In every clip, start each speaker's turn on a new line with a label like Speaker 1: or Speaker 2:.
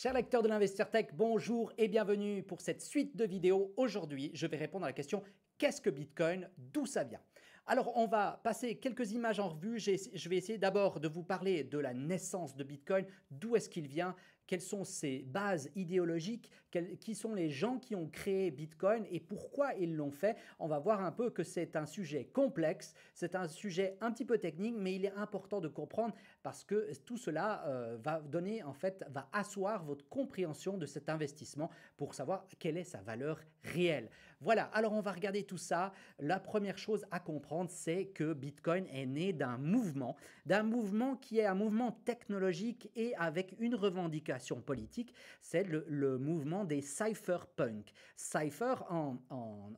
Speaker 1: Chers lecteurs de l'Investir Tech, bonjour et bienvenue pour cette suite de vidéos. Aujourd'hui, je vais répondre à la question « Qu'est-ce que Bitcoin? D'où ça vient ?» Alors, on va passer quelques images en revue. Je vais essayer d'abord de vous parler de la naissance de Bitcoin, d'où est-ce qu'il vient, quelles sont ses bases idéologiques, qui sont les gens qui ont créé Bitcoin et pourquoi ils l'ont fait. On va voir un peu que c'est un sujet complexe, c'est un sujet un petit peu technique, mais il est important de comprendre parce que tout cela va donner, en fait, va asseoir votre compréhension de cet investissement pour savoir quelle est sa valeur réelle. Voilà, alors on va regarder tout ça. La première chose à comprendre, c'est que Bitcoin est né d'un mouvement qui est un mouvement technologique et avec une revendication politique, c'est le mouvement des cypherpunks. Cypher en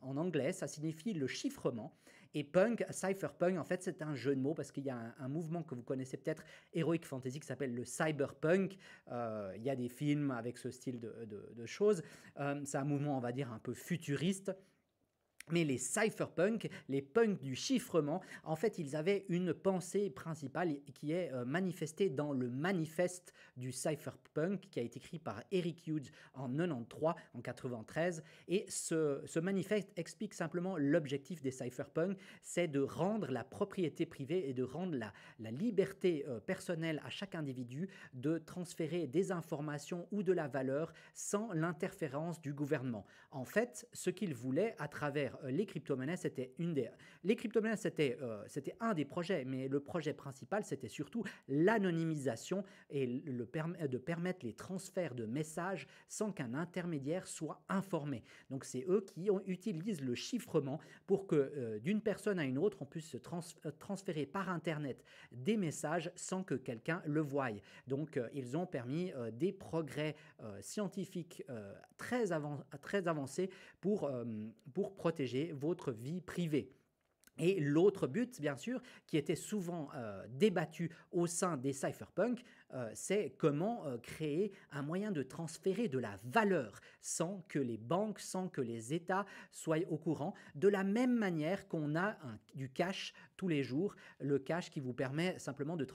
Speaker 1: anglais, ça signifie le chiffrement. Et punk, cypherpunk, en fait, c'est un jeu de mots parce qu'il y a un mouvement que vous connaissez peut-être, Heroic Fantasy, qui s'appelle le cyberpunk. Il y a des films avec ce style de choses. C'est un mouvement, on va dire, un peu futuriste. Mais les cypherpunks, les punks du chiffrement, en fait, ils avaient une pensée principale qui est manifestée dans le manifeste du cypherpunk qui a été écrit par Eric Hughes en 93, en 93. Et ce manifeste explique simplement l'objectif des cypherpunks, c'est de rendre la propriété privée et de rendre la liberté personnelle à chaque individu de transférer des informations ou de la valeur sans l'interférence du gouvernement. En fait, ce qu'ils voulaient à travers les crypto-monnaies, c'était un des projets, mais le projet principal, c'était surtout l'anonymisation et de permettre les transferts de messages sans qu'un intermédiaire soit informé. Donc, c'est eux qui utilisent le chiffrement pour que d'une personne à une autre, on puisse se transférer par Internet des messages sans que quelqu'un le voie. Donc, ils ont permis des progrès scientifiques très avancés pour protéger votre vie privée. Et l'autre but, bien sûr, qui était souvent débattu au sein des cypherpunks, c'est comment créer un moyen de transférer de la valeur sans que les banques, sans que les États soient au courant, de la même manière qu'on a du cash tous les jours, le cash qui vous permet simplement de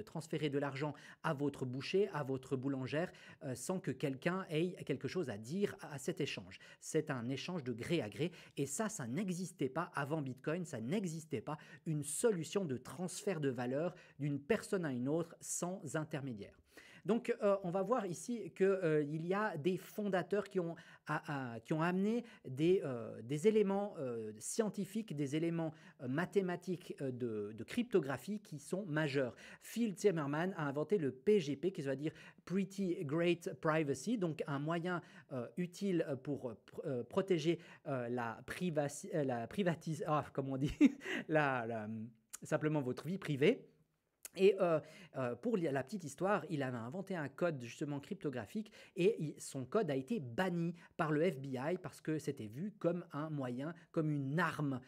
Speaker 1: transférer de l'argent à votre boucher, à votre boulangère, sans que quelqu'un ait quelque chose à dire à cet échange. C'est un échange de gré à gré, et ça n'existait pas avant Bitcoin. Ça n'existait pas, une solution de transfert de valeur d'une personne à une autre sans intermédiaire. Donc, on va voir ici qu'il y a des fondateurs qui ont amené des éléments scientifiques, des éléments mathématiques de cryptographie qui sont majeurs. Phil Zimmermann a inventé le PGP, qui veut dire Pretty Great Privacy, donc un moyen utile pour protéger la comme on dit, simplement votre vie privée. Et pour la petite histoire, il avait inventé un code justement cryptographique et son code a été banni par le FBI parce que c'était vu comme un moyen, comme une arme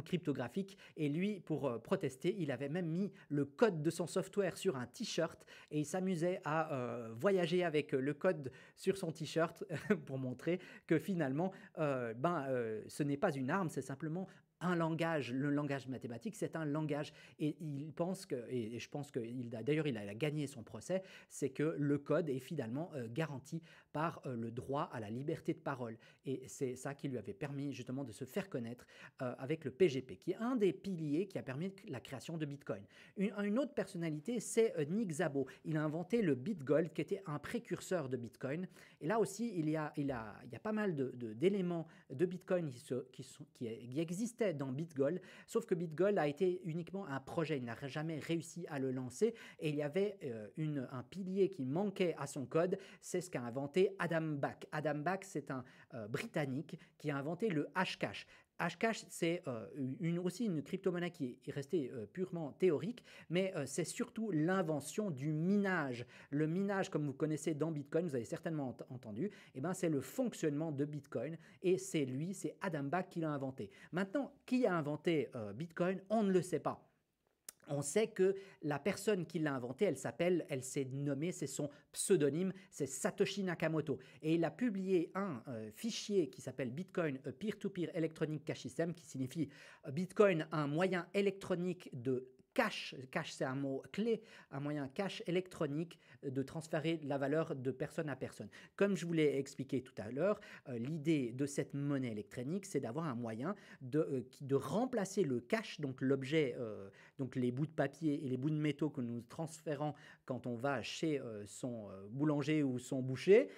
Speaker 1: cryptographique. Et lui, pour protester, il avait même mis le code de son software sur un t-shirt et il s'amusait à voyager avec le code sur son t-shirt pour montrer que finalement, ce n'est pas une arme, c'est simplement un langage. Le langage mathématique, c'est un langage. Et il pense que, et je pense que d'ailleurs il a gagné son procès, c'est que le code est finalement garanti par le droit à la liberté de parole. Et c'est ça qui lui avait permis justement de se faire connaître avec le PGP, qui est un des piliers qui a permis la création de Bitcoin. Une autre personnalité, c'est Nick Szabo. Il a inventé le BitGold, qui était un précurseur de Bitcoin. Et là aussi, il y a pas mal d'éléments de Bitcoin qui existaient dans BitGold, sauf que BitGold a été uniquement un projet, il n'a jamais réussi à le lancer et il y avait un pilier qui manquait à son code, c'est ce qu'a inventé Adam Back. Adam Back, c'est un Britannique qui a inventé le Hashcash. Hashcash, c'est aussi une crypto-monnaie qui est restée purement théorique, mais c'est surtout l'invention du minage. Le minage, comme vous connaissez dans Bitcoin, vous avez certainement entendu, c'est le fonctionnement de Bitcoin et c'est Adam Back qui l'a inventé. Maintenant, qui a inventé Bitcoin? On ne le sait pas. On sait que la personne qui l'a inventé, elle s'est nommée, c'est son pseudonyme, c'est Satoshi Nakamoto. Et il a publié un fichier qui s'appelle Bitcoin Peer-to-Peer Electronic Cash System, qui signifie Bitcoin, un moyen électronique de cash. Cash, c'est un mot clé, un moyen cash électronique de transférer la valeur de personne à personne. Comme je vous l'ai expliqué tout à l'heure, l'idée de cette monnaie électronique, c'est d'avoir un moyen de remplacer le cash, donc l'objet, donc les bouts de papier et les bouts de métaux que nous transférons quand on va chez son boulanger ou son boucher.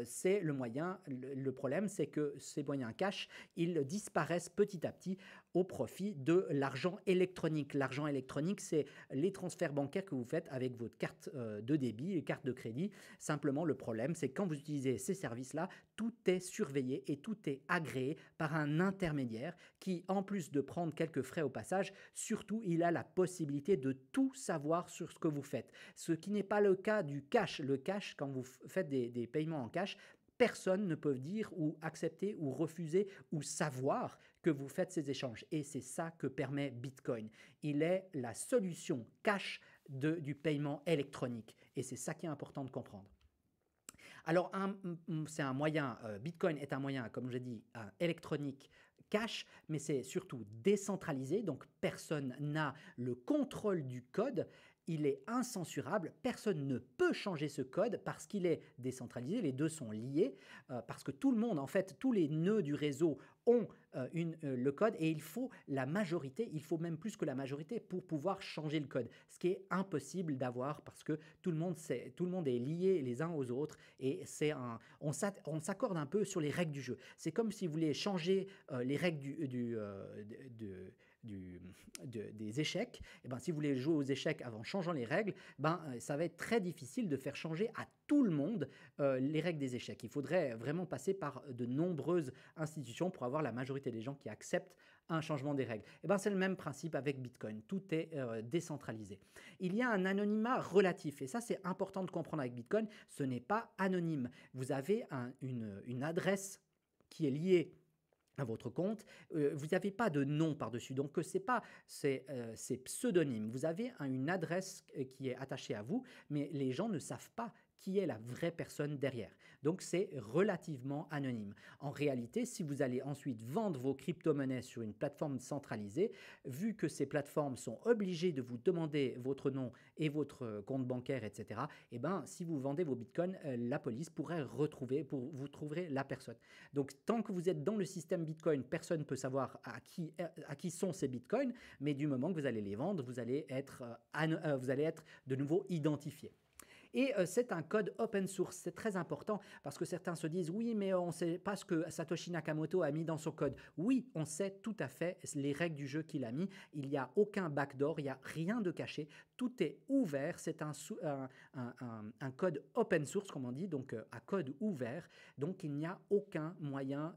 Speaker 1: C'est le moyen. Le problème, c'est que ces moyens cash, ils disparaissent petit à petit au profit de l'argent électronique. L'argent électronique, c'est les transferts bancaires que vous faites avec votre carte de débit et carte de crédit. Simplement, le problème, c'est que quand vous utilisez ces services-là, tout est surveillé et tout est agréé par un intermédiaire qui, en plus de prendre quelques frais au passage, surtout, il a la possibilité de tout savoir sur ce que vous faites. Ce qui n'est pas le cas du cash. Le cash, quand vous faites des paiements en cash, personne ne peut dire ou accepter ou refuser ou savoir que vous faites ces échanges. Et c'est ça que permet Bitcoin. Il est la solution cash du paiement électronique. Et c'est ça qui est important de comprendre. Alors, c'est un moyen, Bitcoin est un moyen, comme je dis, électronique cash, mais c'est surtout décentralisé, donc personne n'a le contrôle du code. Il est incensurable, personne ne peut changer ce code parce qu'il est décentralisé, les deux sont liés, parce que tout le monde, en fait, tous les nœuds du réseau ont le code et il faut la majorité, il faut même plus que la majorité pour pouvoir changer le code, ce qui est impossible d'avoir parce que tout le monde est lié les uns aux autres et on s'accorde un peu sur les règles du jeu. C'est comme si vous voulez changer les règles des échecs. Et ben, si vous voulez jouer aux échecs en changeant les règles, ça va être très difficile de faire changer à tout le monde les règles des échecs. Il faudrait vraiment passer par de nombreuses institutions pour avoir la majorité des gens qui acceptent un changement des règles. Et ben, c'est le même principe avec Bitcoin. Tout est décentralisé. Il y a un anonymat relatif et ça, c'est important de comprendre avec Bitcoin. Ce n'est pas anonyme. Vous avez une adresse qui est liée à votre compte, vous n'avez pas de nom par-dessus, donc c'est pseudonyme. Vous avez une adresse qui est attachée à vous, mais les gens ne savent pas qui est la vraie personne derrière. Donc c'est relativement anonyme. En réalité, si vous allez ensuite vendre vos crypto-monnaies sur une plateforme centralisée, vu que ces plateformes sont obligées de vous demander votre nom et votre compte bancaire, etc., eh ben, si vous vendez vos bitcoins, la police pourrait vous trouver la personne. Donc tant que vous êtes dans le système Bitcoin, personne ne peut savoir à qui sont ces bitcoins, mais du moment que vous allez les vendre, vous allez être de nouveau identifié. Et c'est un code open source, c'est très important parce que certains se disent oui, mais on ne sait pas ce que Satoshi Nakamoto a mis dans son code. Oui, on sait tout à fait les règles du jeu qu'il a mis. Il n'y a aucun backdoor, il n'y a rien de caché. Tout est ouvert, c'est un code open source, comme on dit, donc à code ouvert. Donc il n'y a aucun moyen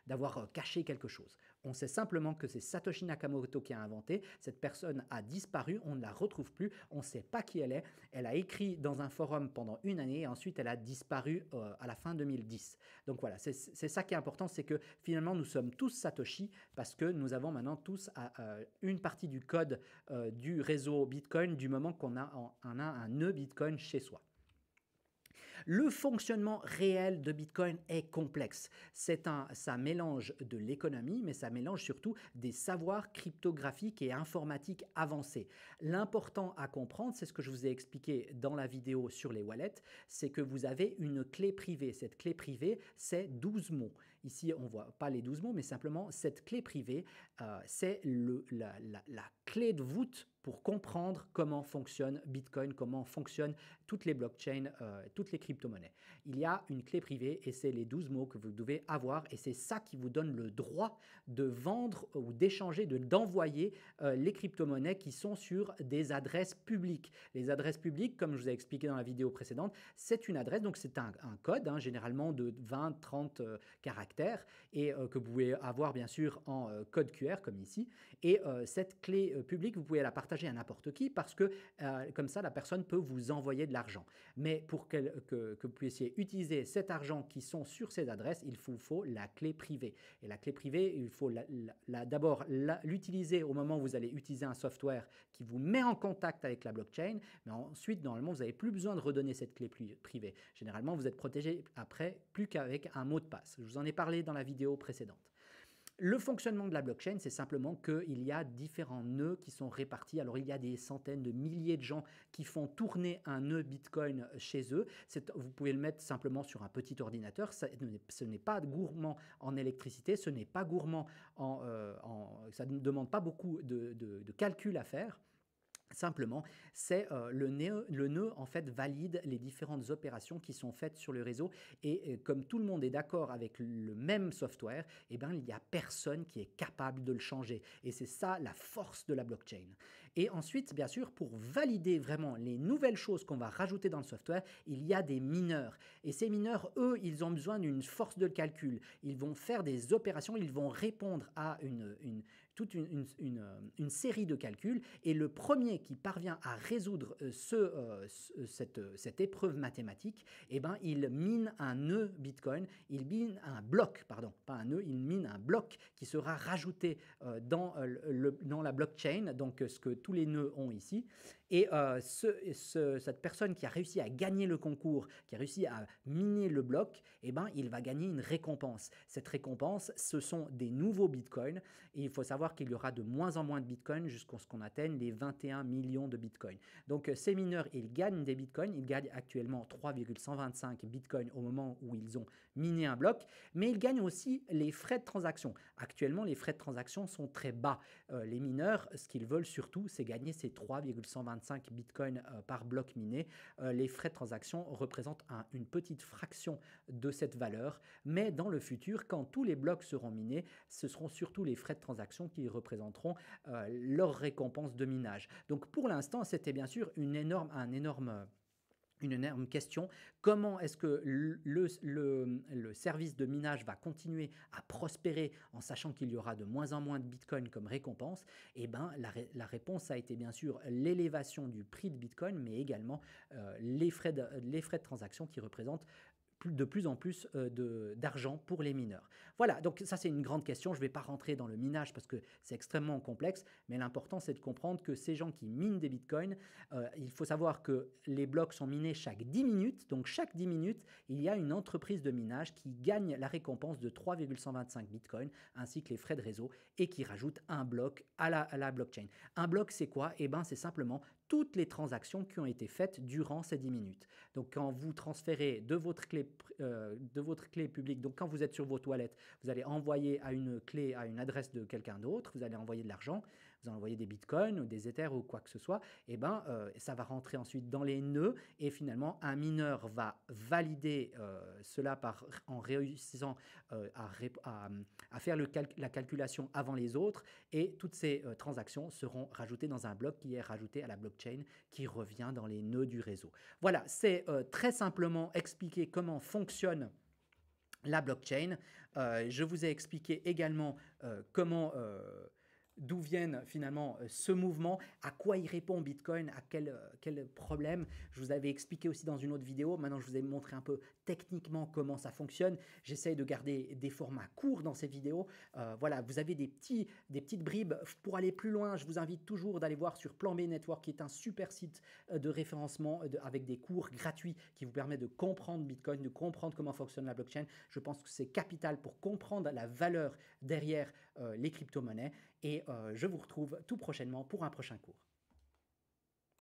Speaker 1: d'avoir caché quelque chose. On sait simplement que c'est Satoshi Nakamoto qui a inventé. Cette personne a disparu, on ne la retrouve plus, on ne sait pas qui elle est. Elle a écrit dans un forum pendant une année et ensuite elle a disparu à la fin 2010. Donc voilà, c'est ça qui est important, c'est que finalement nous sommes tous Satoshi parce que nous avons maintenant tous une partie du code du réseau Bitcoin du moment qu'on a un nœud Bitcoin chez soi. Le fonctionnement réel de Bitcoin est complexe. Ça mélange de l'économie, mais ça mélange surtout des savoirs cryptographiques et informatiques avancés. L'important à comprendre, c'est ce que je vous ai expliqué dans la vidéo sur les wallets, c'est que vous avez une clé privée. Cette clé privée, c'est 12 mots. Ici, on ne voit pas les 12 mots, mais simplement cette clé privée, c'est la clé de voûte pour comprendre comment fonctionne Bitcoin, comment fonctionnent toutes les blockchains, toutes les crypto-monnaies. Il y a une clé privée et c'est les 12 mots que vous devez avoir et c'est ça qui vous donne le droit de vendre ou d'échanger, d'envoyer les crypto-monnaies qui sont sur des adresses publiques. Les adresses publiques, comme je vous ai expliqué dans la vidéo précédente, c'est une adresse, donc c'est un code, généralement de 20-30 caractères et que vous pouvez avoir bien sûr en code QR comme ici. Et cette clé publique, vous pouvez la partager à n'importe qui parce que comme ça, la personne peut vous envoyer de l'argent. Mais pour que vous puissiez utiliser cet argent qui sont sur ces adresses, il vous faut la clé privée. Et la clé privée, il faut d'abord l'utiliser au moment où vous allez utiliser un software qui vous met en contact avec la blockchain. Mais ensuite, normalement, vous n'avez plus besoin de redonner cette clé privée. Généralement, vous êtes protégé après plus qu'avec un mot de passe. Je vous en ai parlé dans la vidéo précédente. Le fonctionnement de la blockchain, c'est simplement qu'il y a différents nœuds qui sont répartis. Alors, il y a des centaines de milliers de gens qui font tourner un nœud Bitcoin chez eux. Vous pouvez le mettre simplement sur un petit ordinateur. Ce n'est pas gourmand en électricité, ce n'est pas gourmand ça ne demande pas beaucoup de calcul à faire. Simplement, c'est le nœud en fait valide les différentes opérations qui sont faites sur le réseau et comme tout le monde est d'accord avec le même software, eh ben, il n'y a personne qui est capable de le changer et c'est ça la force de la blockchain. Et ensuite, bien sûr, pour valider vraiment les nouvelles choses qu'on va rajouter dans le software, il y a des mineurs et ces mineurs, eux, ils ont besoin d'une force de calcul. Ils vont faire des opérations, ils vont répondre à toute une série de calculs et le premier qui parvient à résoudre cette épreuve mathématique, eh ben, il mine un nœud Bitcoin, il mine un bloc, pardon, pas un nœud, il mine un bloc qui sera rajouté dans la blockchain, donc ce que tous les nœuds ont ici. Et cette personne qui a réussi à gagner le concours, qui a réussi à miner le bloc, eh ben, il va gagner une récompense. Cette récompense, ce sont des nouveaux bitcoins. Et il faut savoir qu'il y aura de moins en moins de bitcoins jusqu'à ce qu'on atteigne les 21 millions de bitcoins. Donc ces mineurs, ils gagnent des bitcoins. Ils gagnent actuellement 3,125 bitcoins au moment où ils ont miné un bloc. Mais ils gagnent aussi les frais de transaction. Actuellement, les frais de transaction sont très bas. Les mineurs, ce qu'ils veulent surtout, c'est gagner ces 3,125 bitcoins par bloc miné. Les frais de transaction représentent une petite fraction de cette valeur, mais dans le futur, quand tous les blocs seront minés, ce seront surtout les frais de transaction qui représenteront leur récompense de minage. Donc pour l'instant, c'était bien sûr une énorme question. Comment est-ce que le service de minage va continuer à prospérer en sachant qu'il y aura de moins en moins de Bitcoin comme récompense? Eh bien, la réponse a été bien sûr l'élévation du prix de Bitcoin, mais également les frais de transaction qui représentent de plus en plus d'argent pour les mineurs. Voilà, donc ça c'est une grande question. Je ne vais pas rentrer dans le minage parce que c'est extrêmement complexe, mais l'important c'est de comprendre que ces gens qui minent des bitcoins, il faut savoir que les blocs sont minés chaque 10 minutes. Donc chaque 10 minutes, il y a une entreprise de minage qui gagne la récompense de 3,125 bitcoins ainsi que les frais de réseau et qui rajoute un bloc à la blockchain. Un bloc c'est quoi? Eh bien c'est simplement toutes les transactions qui ont été faites durant ces 10 minutes. Donc quand vous transférez de votre clé publique, donc quand vous êtes sur vos toilettes, vous allez envoyer à une adresse de quelqu'un d'autre, vous allez envoyer de l'argent, vous allez envoyer des bitcoins ou des ethers ou quoi que ce soit, et ben ça va rentrer ensuite dans les nœuds et finalement un mineur va valider cela en réussissant à faire la calculation avant les autres et toutes ces transactions seront rajoutées dans un bloc qui est rajouté à la blockchain qui revient dans les nœuds du réseau. Voilà, c'est très simplement expliquer comment fonctionne la blockchain. Je vous ai expliqué également d'où viennent finalement ce mouvement, à quoi il répond Bitcoin, à quel problème. Je vous avais expliqué aussi dans une autre vidéo. Maintenant, je vous ai montré un peu techniquement comment ça fonctionne. J'essaye de garder des formats courts dans ces vidéos. Voilà, vous avez des petites bribes. Pour aller plus loin, je vous invite toujours d'aller voir sur Plan B Network, qui est un super site de référencement avec des cours gratuits qui vous permettent de comprendre Bitcoin, de comprendre comment fonctionne la blockchain. Je pense que c'est capital pour comprendre la valeur derrière les crypto-monnaies. Et je vous retrouve tout prochainement pour un prochain cours.